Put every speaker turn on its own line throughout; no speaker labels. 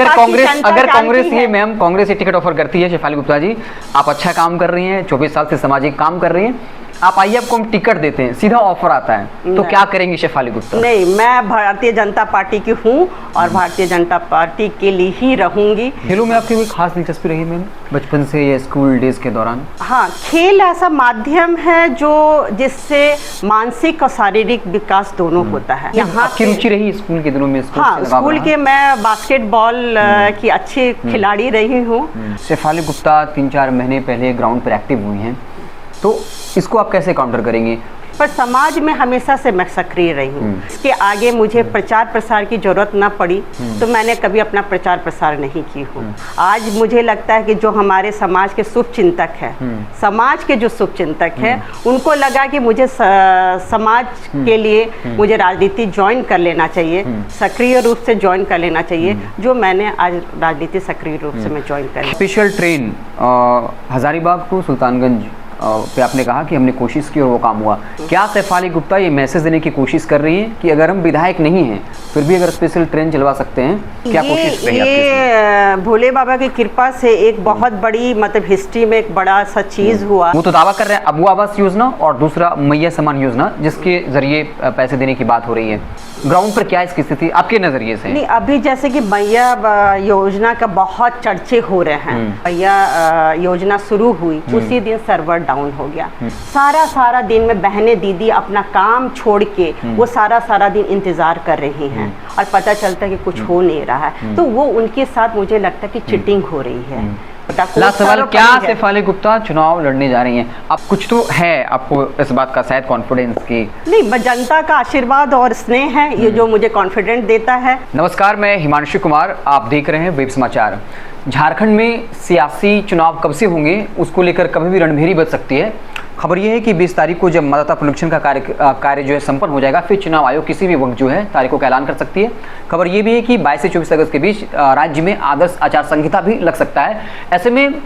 अगर कांग्रेस ये मैम कांग्रेस ये टिकट ऑफर करती है, शेफाली गुप्ता जी आप अच्छा काम कर रही हैं, 24 साल से सामाजिक काम कर रही हैं, आप आइए आपको हम टिकट देते हैं, सीधा ऑफर आता है, तो क्या करेंगी शेफाली गुप्ता?
नहीं, मैं भारतीय जनता पार्टी की हूँ और भारतीय जनता पार्टी के लिए ही रहूंगी।
खेलों में आपकी कोई खास दिलचस्पी रही मैम बचपन से या स्कूल डेज के दौरान?
हाँ, खेल ऐसा माध्यम है जो जिससे मानसिक और शारीरिक विकास दोनों होता है।
यहाँ आपकी रुचि रही स्कूल के दिनों में?
हाँ, स्कूल के मैं बास्केटबॉल की अच्छी खिलाड़ी रही हूँ।
शेफाली गुप्ता 3-4 महीने पहले ग्राउंड पर एक्टिव हुई हैं, तो इसको आप कैसे काउंटर करेंगे?
पर समाज में हमेशा से मैं सक्रिय रही हूँ। इसके आगे मुझे प्रचार प्रसार की जरूरत ना पड़ी तो मैंने कभी अपना प्रचार प्रसार नहीं की हूँ। आज मुझे लगता है कि जो हमारे समाज के शुभ चिंतक है, समाज के जो शुभ चिंतक है, उनको लगा कि मुझे समाज के लिए मुझे राजनीति ज्वाइन कर लेना चाहिए, सक्रिय रूप से ज्वाइन कर लेना चाहिए, जो मैंने आज राजनीति सक्रिय रूप से मैं ज्वाइन कर।
Special train Hazaribagh to Sultanganj पे आपने कहा कि हमने कोशिश की और वो काम हुआ, क्या शेफाली गुप्ता ये मैसेज देने की कोशिश कर रही हैं कि अगर हम विधायक नहीं हैं फिर भी अगर स्पेशल ट्रेन चलवा सकते हैं? क्या कोशिश रही
ये भोले बाबा की कृपा से एक बहुत बड़ी मतलब हिस्ट्री में एक बड़ा सा चीज हुआ।
वो तो दावा कर रहे हैं अबू आवास योजना और दूसरा मैया समान योजना जिसके जरिए पैसे देने की बात हो रही है, ग्राउंड पर क्या इसकी स्थिति आपके नजरिए से?
नहीं, अभी जैसे कि मैया योजना का बहुत चर्चे हो रहे हैं, मैया योजना शुरू हुई उसी दिन सर्वर डाउन हो गया। सारा दिन में बहनें दीदी अपना काम छोड़ के वो सारा दिन इंतजार कर रही हैं और पता चलता है कि कुछ हो नहीं रहा है, तो वो उनके साथ मुझे लगता है कि चीटिंग हो रही है।
लास्ट सवाल, क्या शेफाली गुप्ता चुनाव लड़ने जा रही हैं? अब कुछ तो है आपको इस बात का शायद कॉन्फिडेंस की?
नहीं, जनता का आशीर्वाद और स्नेह है ये जो मुझे कॉन्फिडेंट देता है।
नमस्कार, मैं हिमांशु कुमार, आप देख रहे हैं वेब समाचार। झारखंड में सियासी चुनाव कब से होंगे उसको लेकर कभी भी रणभेरी बज सकती है। खबर यह है कि 20 तारीख को जब मतदाता पुनरीक्षण का कार्य जो है संपन्न हो जाएगा, फिर चुनाव आयोग किसी भी वक्त जो है तारीखों का ऐलान कर सकती है। खबर यह भी है कि 22 से 24 अगस्त के बीच राज्य में आदर्श आचार संहिता भी लग सकता है। ऐसे में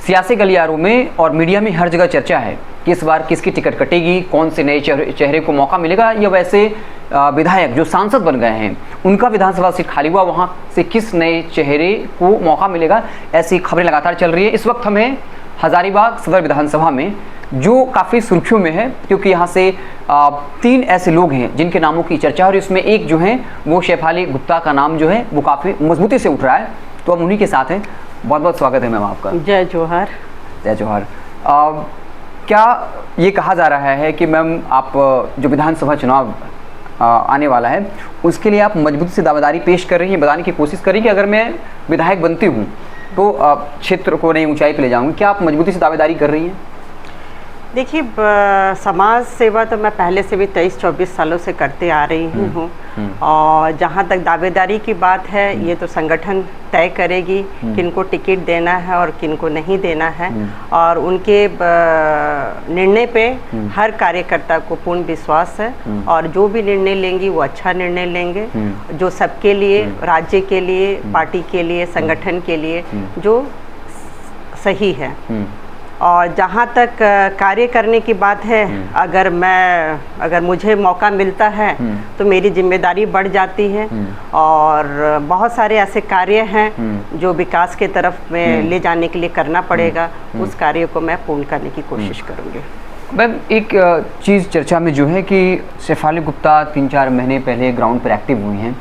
सियासी गलियारों में और मीडिया में हर जगह चर्चा है कि इस बार किसकी टिकट कटेगी, कौन से नए चेहरे को मौका मिलेगा, या वैसे विधायक जो सांसद बन गए हैं उनका विधानसभा सीट खाली हुआ, वहां से किस नए चेहरे को मौका मिलेगा। ऐसी खबरें लगातार चल रही है। इस वक्त हमें हजारीबाग सदर विधानसभा में जो काफ़ी सुर्खियों में है, क्योंकि यहाँ से 3 ऐसे लोग हैं जिनके नामों की चर्चा है और इसमें एक जो है वो शेफाली गुप्ता का नाम जो है वो काफ़ी मजबूती से उठ रहा है। तो हम उन्हीं के साथ हैं। बहुत बहुत स्वागत है मैम आपका।
जय जोहार।
जय जोहार। क्या ये कहा जा रहा है कि मैम आप जो विधानसभा चुनाव आने वाला है उसके लिए आप मजबूती से दावेदारी पेश कर रही हैं, बताने की कोशिश कर रही हैं कि अगर मैं विधायक बनती हूँ तो क्षेत्र को नई ऊंचाई पे ले जाऊंगी, क्या आप मजबूती से दावेदारी कर रही हैं?
देखिए, समाज सेवा तो मैं पहले से भी 23-24 सालों से करते आ रही हूँ और जहाँ तक दावेदारी की बात है ये तो संगठन तय करेगी किनको टिकट देना है और किनको नहीं देना है, और उनके निर्णय पे हर कार्यकर्ता को पूर्ण विश्वास है और जो भी निर्णय लेंगी वो अच्छा निर्णय लेंगे, जो सबके लिए, राज्य के लिए, पार्टी के लिए, संगठन के लिए जो सही है। और जहाँ तक कार्य करने की बात है, अगर मुझे मौका मिलता है तो मेरी जिम्मेदारी बढ़ जाती है और बहुत सारे ऐसे कार्य हैं जो विकास के तरफ में ले जाने के लिए करना पड़ेगा, उस कार्य को मैं पूर्ण करने की कोशिश करूँगी।
मैम, एक चीज़ चर्चा में जो है कि शेफाली गुप्ता 3-4 महीने पहले ग्राउंड पर एक्टिव हुई हैं,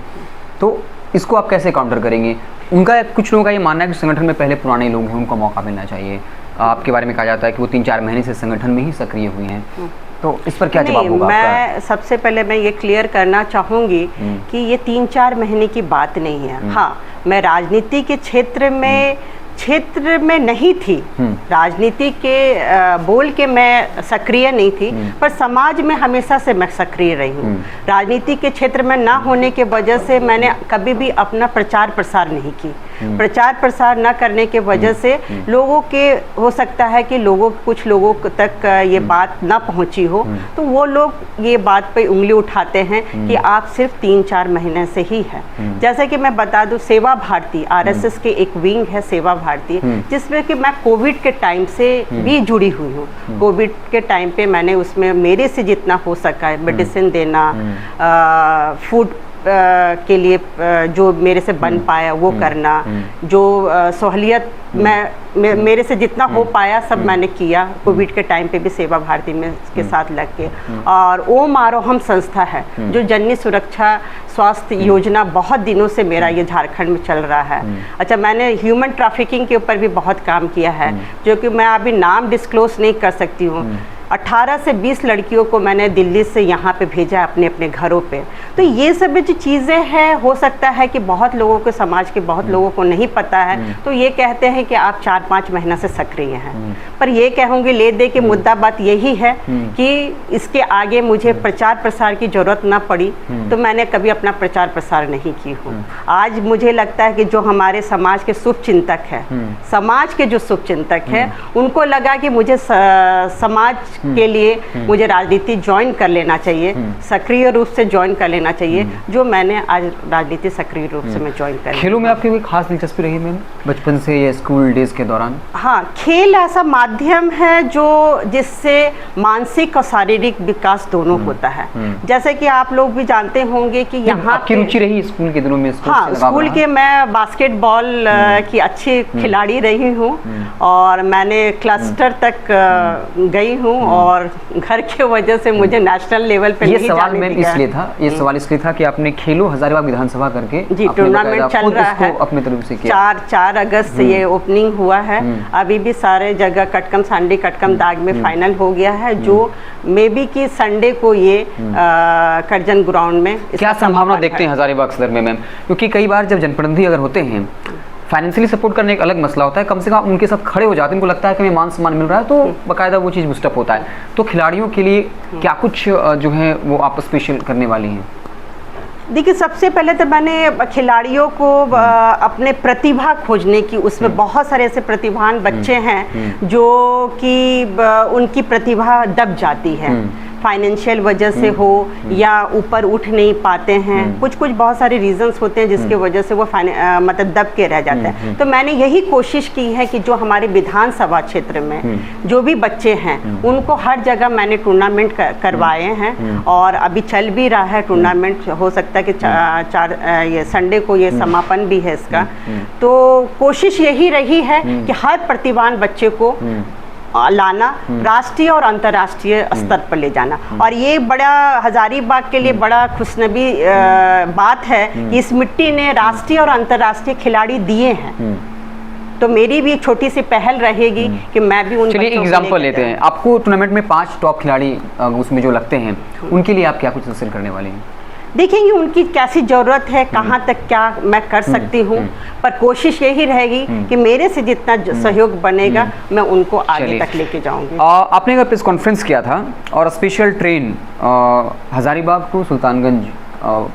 तो इसको आप कैसे काउंटर करेंगे? उनका कुछ लोगों का ये मानना है कि संगठन में पहले पुराने लोग हैं उनको मौका मिलना चाहिए। आपके बारे में कहा जाता है कि वो 3-4 महीने से संगठन में ही सक्रिय हुई हैं, तो इस पर क्या जवाब होगा आपका?
मैं सबसे पहले मैं ये क्लियर करना चाहूँगी कि ये 3-4 महीने की बात नहीं है। हाँ, मैं राजनीति के क्षेत्र में नहीं थी, राजनीति के बोल के मैं सक्रिय नहीं थी, पर समाज में हमेशा से मैं सक्रिय रही हूँ। राजनीति के क्षेत्र में ना होने के वजह से मैंने कभी भी अपना प्रचार प्रसार नहीं की। प्रचार प्रसार न करने के वजह से लोगों के हो सकता है कि कुछ लोगों तक ये बात ना पहुंची हो, तो वो लोग ये बात पे उंगली उठाते हैं कि आप सिर्फ 3-4 महीने से ही है। जैसे कि मैं बता दूं, सेवा भारती आरएसएस के एक विंग है सेवा भारती, जिसमें कि मैं कोविड के टाइम से भी जुड़ी हुई हूँ। कोविड के टाइम पे मैंने उसमें मेरे से जितना हो सका है मेडिसिन देना, फूड के लिए जो मेरे से बन पाया वो करना, जो सहूलियत मेरे से जितना हो पाया सब मैंने किया। कोविड के टाइम पे भी सेवा भारती में के साथ लग के। और ओम आरोहम संस्था है जो जननी सुरक्षा स्वास्थ्य योजना बहुत दिनों से मेरा ये झारखंड में चल रहा है। अच्छा, मैंने ह्यूमन ट्रैफिकिंग के ऊपर भी बहुत काम किया है, जो कि मैं अभी नाम डिस्क्लोज नहीं कर सकती हूँ। 18 से 20 लड़कियों को मैंने दिल्ली से यहाँ पे भेजा अपने अपने घरों पे। तो ये सब जो चीज़ें हैं, हो सकता है कि बहुत लोगों को, समाज के बहुत लोगों को नहीं पता है, तो ये कहते हैं कि आप 4-5 महीना से सक्रिय हैं। पर ये कहूँगी ले दे के मुद्दा बात यही है कि इसके आगे मुझे प्रचार प्रसार की ज़रूरत ना पड़ी तो मैंने कभी अपना प्रचार प्रसार नहीं की हूँ। आज मुझे लगता है कि जो हमारे समाज के शुभ चिंतक है, समाज के जो शुभ चिंतक है, उनको लगा कि मुझे समाज के लिए मुझे राजनीति ज्वाइन कर लेना चाहिए, सक्रिय रूप से ज्वाइन कर लेना चाहिए, जो मैंने आज राजनीति सक्रिय रूप से मैं ज्वाइन कर।
खेलों में आपकी कोई खास दिलचस्पी रही मैम बचपन से या स्कूल डेज के दौरान?
हाँ, खेल ऐसा माध्यम है जो जिससे मानसिक और शारीरिक विकास दोनों होता है। जैसे कि आप लोग भी जानते होंगे कि यहाँ
आपकी रुचि रही स्कूल के दिनों में?
हाँ, स्कूल के मैं बास्केटबॉल की अच्छी खिलाड़ी रही हूँ और मैंने क्लस्टर तक गई हूँ और घर के वजह से मुझे नेशनल लेवल पे
ये सवाल मैं इसलिए था, ये सवाल इसलिए था कि आपने खेलो हजारीबाग विधानसभा करके
जी टूर्नामेंट चल रहा है
अपने तरफ से किया।
4 अगस्त से ये ओपनिंग हुआ है। अभी भी सारे जगह कटकम सांडी कटकम दाग में फाइनल हो गया है, जो मे बी कि संडे को ये करजन ग्राउंड में।
क्या संभावना देखते हैं हजारीबाग सदर में मैम? क्योंकि कई बार जब जनप्रतिनिधि अगर होते हैं, फाइनेंशियली सपोर्ट करने एक अलग मसला होता है, कम से कम उनके साथ खड़े हो जाते हैं, उनको लगता है कि हमें मान सम्मान मिल रहा है, तो बाकायदा वो चीज़ बूस्टअप होता है। तो खिलाड़ियों के लिए क्या कुछ जो है वो आप स्पेशल करने वाली हैं?
देखिए, सबसे पहले तो मैंने खिलाड़ियों को अपने प्रतिभा खोजने की, उसमें बहुत सारे ऐसे प्रतिभावान बच्चे हैं जो कि उनकी प्रतिभा दब जाती है, फाइनेंशियल वजह से हो या ऊपर उठ नहीं पाते हैं, कुछ बहुत सारे रीजंस होते हैं जिसके वजह से वो मतलब दब के रह जाते हैं। तो मैंने यही कोशिश की है कि जो हमारे विधानसभा क्षेत्र में जो भी बच्चे हैं उनको हर जगह मैंने टूर्नामेंट करवाए हैं और अभी चल भी रहा है टूर्नामेंट। हो सकता है कि ये संडे को ये समापन भी है इसका। तो कोशिश यही रही है कि हर प्रतिभावान बच्चे को लाना, राष्ट्रीय और अंतर्राष्ट्रीय स्तर पर ले जाना। और ये बड़ा हजारीबाग के लिए बड़ा खुशनबी बात है कि इस मिट्टी ने राष्ट्रीय और अंतर्राष्ट्रीय खिलाड़ी दिए हैं। तो मेरी भी एक छोटी सी पहल रहेगी कि मैं भी उन
चलिए एग्जांपल लेते हैं। आपको टूर्नामेंट में 5 टॉप खिलाड़ी उसमें जो लगते हैं, उनके लिए आप क्या कुछ हासिल करने वाले हैं?
देखेंगे उनकी कैसी ज़रूरत है, कहाँ तक क्या मैं कर सकती हूँ, पर कोशिश यही रहेगी कि मेरे से जितना सहयोग बनेगा मैं उनको आगे तक लेके जाऊंगी।
आपने एक प्रेस कॉन्फ्रेंस किया था और special train Hazaribagh to Sultanganj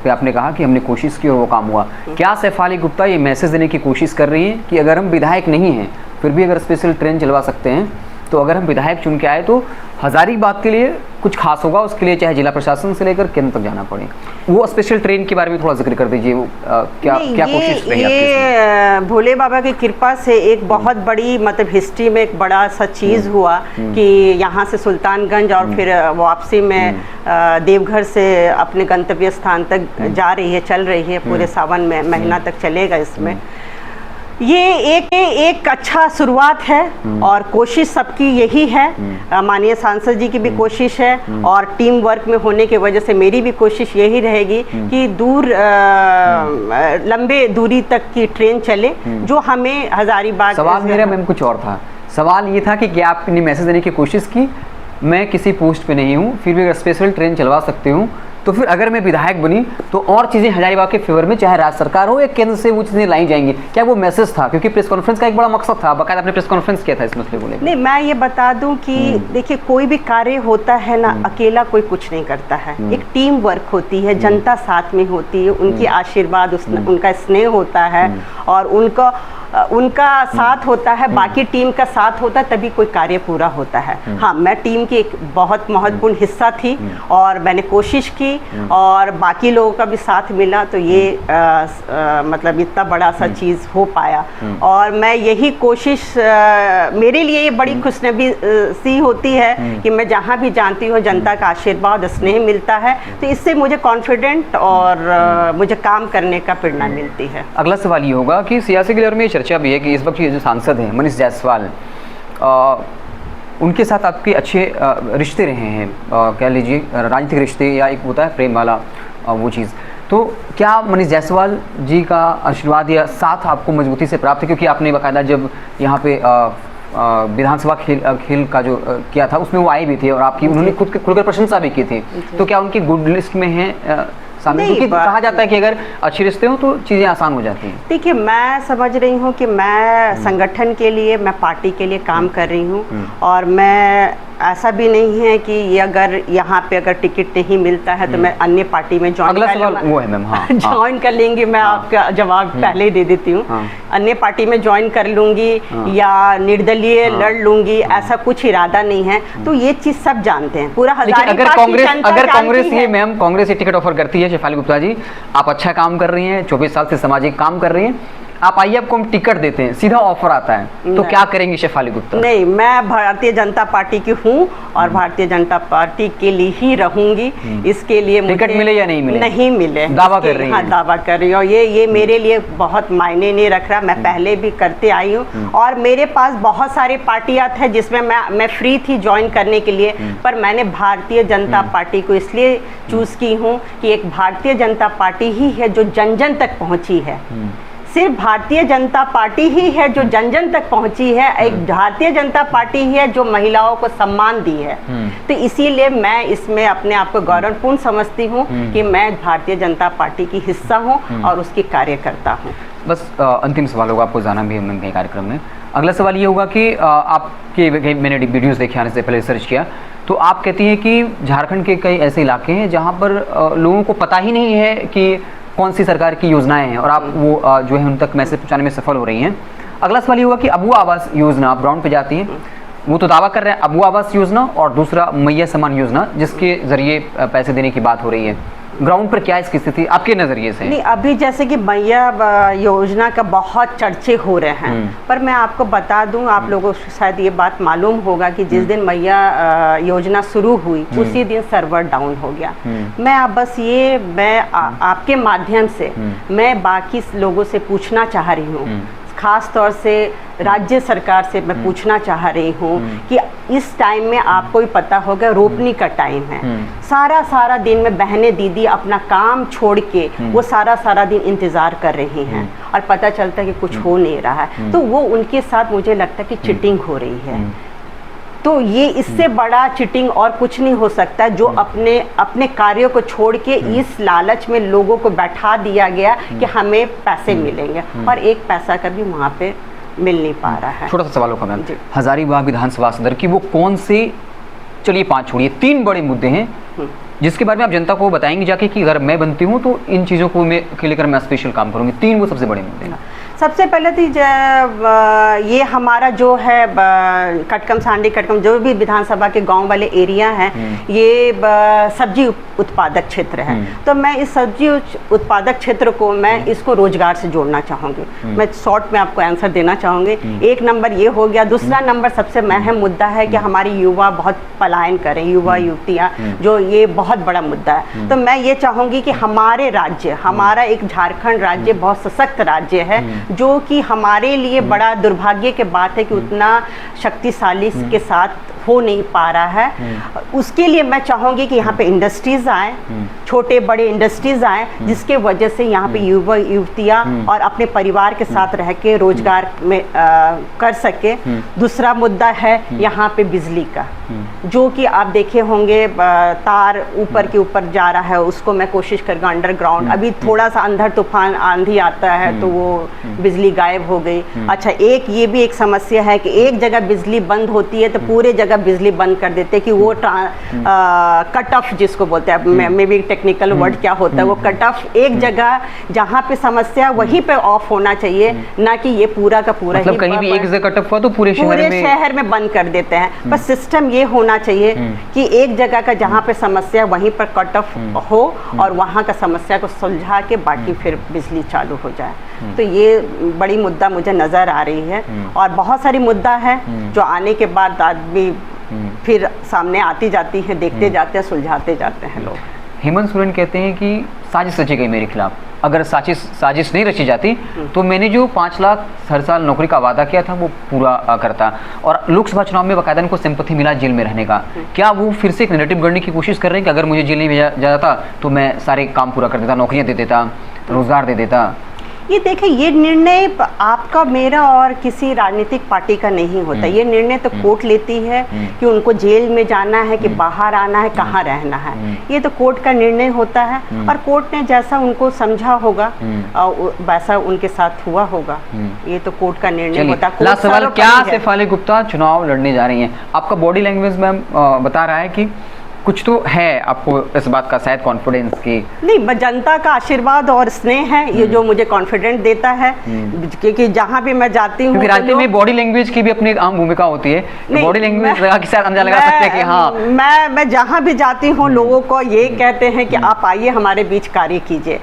पे आपने कहा कि हमने कोशिश की और वो काम हुआ। क्या सैफाली गुप्ता ये मैसेज देने की कोशिश कर रही हैं कि अगर हम विधायक नहीं हैं फिर भी अगर स्पेशल ट्रेन चलवा सकते हैं, तो अगर हम विधायक चुन के आए तो हजारीबाग के लिए कुछ खास होगा, उसके लिए चाहे जिला प्रशासन से लेकर केंद्र तक जाना पड़े? वो स्पेशल ट्रेन के बारे में थोड़ा जिक्र कर दीजिए। क्या कोशिश रही आपकी?
ये भोले बाबा की कृपा से एक बहुत बड़ी मतलब हिस्ट्री में एक बड़ा सा चीज़ हुआ कि यहाँ से सुल्तानगंज और फिर वापसी में देवघर से अपने गंतव्य स्थान तक जा रही है, चल रही है, पूरे सावन में महीना तक चलेगा। इसमें ये एक अच्छा शुरुआत है और कोशिश सबकी यही है। माननीय सांसद जी की भी कोशिश है और टीम वर्क में होने की वजह से मेरी भी कोशिश यही रहेगी कि लंबे दूरी तक की ट्रेन चले, जो हमें हजारीबाग।
सवाल मेरा मैम कुछ और था। सवाल ये था कि क्या आपने मैसेज देने की कोशिश की, मैं किसी पोस्ट पे नहीं हूँ, फिर भी अगर स्पेशल ट्रेन चलवा सकते हूँ तो फिर अगर मैं विधायक बनी तो और चीज़ें हजारीबाग के फेवर में, चाहे राज्य सरकार हो या केंद्र से, वो चीज़ें लाई जाएंगी। क्या वो मैसेज था? क्योंकि प्रेस कॉन्फ्रेंस का एक बड़ा मकसद था, बाकायदा आपने प्रेस कॉन्फ्रेंस किया था इस मसले को लेकर।
नहीं, मैं ये बता दूं कि देखिए, कोई भी कार्य होता है ना, अकेला कोई कुछ नहीं करता है, एक टीम वर्क होती है, जनता साथ में होती है, उनकी आशीर्वाद, उनका स्नेह होता है और उनका उनका साथ होता है, बाकी टीम का साथ होता है, तभी कोई कार्य पूरा होता है। हाँ, मैं टीम की एक बहुत महत्वपूर्ण हिस्सा थी और मैंने कोशिश की और बाकी लोगों का भी साथ मिला, तो ये मतलब इतना बड़ा सा चीज़ हो पाया। और मैं यही कोशिश, मेरे लिए ये बड़ी खुशनसीबी होती है कि मैं जहाँ भी जानती हूँ जनता का आशीर्वाद स्नेह मिलता है, तो इससे मुझे कॉन्फिडेंट और मुझे काम करने का प्रेरणा मिलती है।
अगला सवाल ये होगा कि सियासी के दौर में ये चर्चा भी है कि इस वक्त ये जो सांसद हैं मनीष जायसवाल, उनके साथ आपके अच्छे रिश्ते रहे हैं, कह लीजिए राजनीतिक रिश्ते या एक होता है प्रेम वाला वो चीज़, तो क्या मनीष जायसवाल जी का आशीर्वाद या साथ आपको मजबूती से प्राप्त है? क्योंकि आपने बाकायदा जब यहाँ पे विधानसभा खेल का जो किया था उसमें वो आए भी थे और आपकी उन्होंने खुलकर प्रशंसा भी की थी, तो क्या उनकी गुड लिस्ट में है सामने? क्योंकि कहा जाता है कि अगर अच्छे रिश्ते हो तो चीज़ें आसान हो जाती हैं।
देखिए, मैं समझ रही हूँ कि मैं संगठन के लिए, मैं पार्टी के लिए काम कर रही हूँ और मैं ऐसा भी नहीं है कि ये अगर यहाँ पे अगर टिकट नहीं मिलता है तो मैं अन्य पार्टी में ज्वाइन कर लूँगा।
वो है मैम, हाँ,
ज्वाइन कर लेंगी, मैं आपका जवाब पहले ही दे देती हूँ। अन्य पार्टी में ज्वाइन कर लूँगी या निर्दलीय लड़ लूँगी, ऐसा कुछ इरादा नहीं है। तो ये चीज़ सब जानते हैं, पूरा
अगर कांग्रेस ये मैम कांग्रेस ये टिकट ऑफर करती है, शेफाली गुप्ता जी आप अच्छा काम कर रही हैं, 24 साल से सामाजिक काम कर रही हैं, आप आइए आपको हम टिकट देते हैं, सीधा ऑफर आता है, तो क्या करेंगी शेफाली गुप्ता?
नहीं, मैं भारतीय जनता पार्टी की हूँ और भारतीय जनता पार्टी के लिए ही रहूंगी। इसके लिए
टिकट मिले या नहीं मिले?
नहीं मिले,
दावा कर रही हैं?
हाँ, दावा कर रही हूँ और ये मेरे लिए बहुत मायने नहीं रख रहा। मैं पहले भी करते आई हूँ और मेरे पास बहुत सारे पार्टियाँ थे जिसमें मैं फ्री थी ज्वाइन करने के लिए, पर मैंने भारतीय जनता पार्टी को इसलिए चूज की हूँ कि एक भारतीय जनता पार्टी ही है जो जन जन तक पहुँची है। सिर्फ भारतीय जनता पार्टी ही है जो जन जन तक पहुंची है, एक भारतीय जनता पार्टी ही है जो महिलाओं को सम्मान दी है। तो इसीलिए मैं इसमें अपने आप को गौरवपूर्ण समझती हूँ कि मैं भारतीय जनता पार्टी की हिस्सा हूँ और उसकी कार्यकर्ता हूँ।
बस अंतिम सवाल होगा, आपको जाना भी है कार्यक्रम में। अगला सवाल ये होगा कि आपके मैंने वीडियोस देखे आने से पहले रिसर्च किया, तो आप कहती हैं कि झारखंड के कई ऐसे इलाके हैं जहाँ पर लोगों को पता ही नहीं है कि कौन सी सरकार की योजनाएं हैं और आप वो जो है उन तक मैसेज पहुंचाने में सफल हो रही हैं। अगला सवाल ये हुआ कि अबू आवास योजना, आप ग्राउंड पे जाती हैं, वो तो दावा कर रहे हैं अबू आवास योजना और दूसरा मैया समान योजना जिसके जरिए पैसे देने की बात हो रही है, ग्राउंड पर क्या इसकी स्थिति आपके नज़रिए से? नहीं,
अभी जैसे कि मैया योजना का बहुत चर्चे हो रहे हैं, पर मैं आपको बता दूं, आप लोगों को शायद ये बात मालूम होगा कि जिस दिन मैया योजना शुरू हुई उसी दिन सर्वर डाउन हो गया। मैं अब बस ये आपके माध्यम से मैं बाकी लोगों से पूछना चाह रही हूँ, खास तौर से राज्य सरकार से मैं पूछना चाह रही हूँ कि इस टाइम में आपको भी पता होगा रोपनी का टाइम है, सारा दिन में बहनें दीदी अपना काम छोड़ के वो सारा दिन इंतजार कर रही हैं और पता चलता है कि कुछ हो नहीं रहा है, तो वो उनके साथ मुझे लगता है कि चीटिंग हो रही है। तो ये इससे बड़ा चीटिंग और कुछ नहीं हो सकता जो अपने कार्यों को छोड़ के इस लालच में लोगों को बैठा दिया गया कि हमें पैसे मिलेंगे और एक पैसा का भी वहाँ पे मिल नहीं पा रहा है।
छोटा सा सवाल होगा मैम, हजारीबाग विधानसभा सदर की वो कौन से, चलिए 5 छोड़िए, 3 बड़े मुद्दे हैं जिसके बारे में आप जनता को बताएंगे जाके कि अगर मैं बनती हूँ तो इन चीज़ों को लेकर मैं स्पेशल काम करूँगी? 3 वो सबसे बड़े मुद्दे हैं।
सबसे पहले तो ये हमारा जो है कटकम सांडी कटकम जो भी विधानसभा के गांव वाले एरिया हैं, ये सब्जी उत्पादक क्षेत्र है, तो मैं इस सब्जी उत्पादक क्षेत्र को मैं इसको रोजगार से जोड़ना चाहूँगी। मैं शॉर्ट में आपको आंसर देना चाहूँगी। एक नंबर ये हो गया। दूसरा नंबर सबसे अहम मुद्दा है कि हमारी युवा बहुत पलायन करें, युवा युवतियाँ, जो ये बहुत बड़ा मुद्दा है। तो मैं ये चाहूँगी कि हमारे राज्य, हमारा एक झारखंड राज्य बहुत सशक्त राज्य है, जो कि हमारे लिए बड़ा दुर्भाग्य की बात है कि उतना शक्तिशाली के साथ हो नहीं पा रहा है। उसके लिए मैं चाहूँगी कि यहाँ पे इंडस्ट्रीज आए, छोटे बड़े इंडस्ट्रीज आए, जिसके वजह से यहाँ पे युवा युवतियाँ और अपने परिवार के साथ रह के रोजगार में कर सके। दूसरा मुद्दा है यहाँ पे बिजली का, जो कि आप देखे होंगे तार ऊपर के ऊपर जा रहा है, उसको मैं कोशिश करूँगा अंडरग्राउंड। अभी थोड़ा सा अंधर तूफान आंधी आता है तो वो बिजली गायब हो गई। अच्छा, एक ये भी एक समस्या है कि एक जगह बिजली बंद होती है तो पूरे जगह जगह बिजली बंद कर देते कि वो कट ऑफ जिसको बोलते हैं, मे बी टेक्निकल वर्ड क्या होता है, वो कट ऑफ एक जगह जहाँ पे समस्या वहीं पे ऑफ होना चाहिए, ना कि ये पूरा का पूरा
मतलब कहीं भी एक जगह कट ऑफ हुआ तो पूरे
शहर में बंद कर देते हैं। पर सिस्टम ये होना चाहिए कि एक जगह का जहाँ पे समस्या वहीं पर कट ऑफ हो और वहाँ का समस्या को सुलझा के बाकी फिर बिजली चालू हो जाए। तो ये बड़ी मुद्दा मुझे नज़र आ रही है और बहुत सारी मुद्दा है जो आने के बाद आदमी फिर सामने आती जाती है, देखते जाते हैं, सुलझाते जाते हैं लोग।
हेमंत सोरेन कहते हैं कि साजिश रची गई मेरे खिलाफ, अगर साजिश नहीं रची जाती तो मैंने जो 5 लाख हर साल नौकरी का वादा किया था वो पूरा करता, और लोकसभा चुनाव में बाकायदा उनको सिंपैथी मिला जेल में रहने का। क्या वो फिर से एक नेगेटिव गढ़ने की कोशिश कर रहे हैं कि अगर मुझे जेल नहीं भेजा जाता तो मैं सारे काम पूरा कर देता, नौकरियां दे देता, रोजगार दे देता?
ये देखिए, ये निर्णय आपका, मेरा और किसी राजनीतिक पार्टी का नहीं होता। ये निर्णय तो कोर्ट लेती है कि उनको जेल में जाना है कि बाहर आना है, कहाँ रहना है, ये तो कोर्ट का निर्णय होता है और कोर्ट ने जैसा उनको समझा होगा वैसा उनके साथ हुआ होगा। ये तो कोर्ट का निर्णय होता है।
लास्ट सवाल, क्या शेफाली गुप्ता चुनाव लड़ने जा रही हैं? आपका बॉडी लैंग्वेज में बता रहा है कि कुछ तो है आपको इस बात का शायद कॉन्फिडेंस की। नहीं,
जनता का आशीर्वाद और स्नेह है ये जो मुझे कॉन्फिडेंट देता है, क्योंकि जहाँ भी मैं जाती हूँ
राजनीति में बॉडी लैंग्वेज की भी अपनी आम भूमिका होती है। बॉडी लैंग्वेज लगा के शायद अंदाजा लगा सकते हैं कि हाँ,
मैं जहाँ भी जाती हूँ लोगों को ये कहते हैं कि आप आइए हमारे बीच कार्य कीजिए।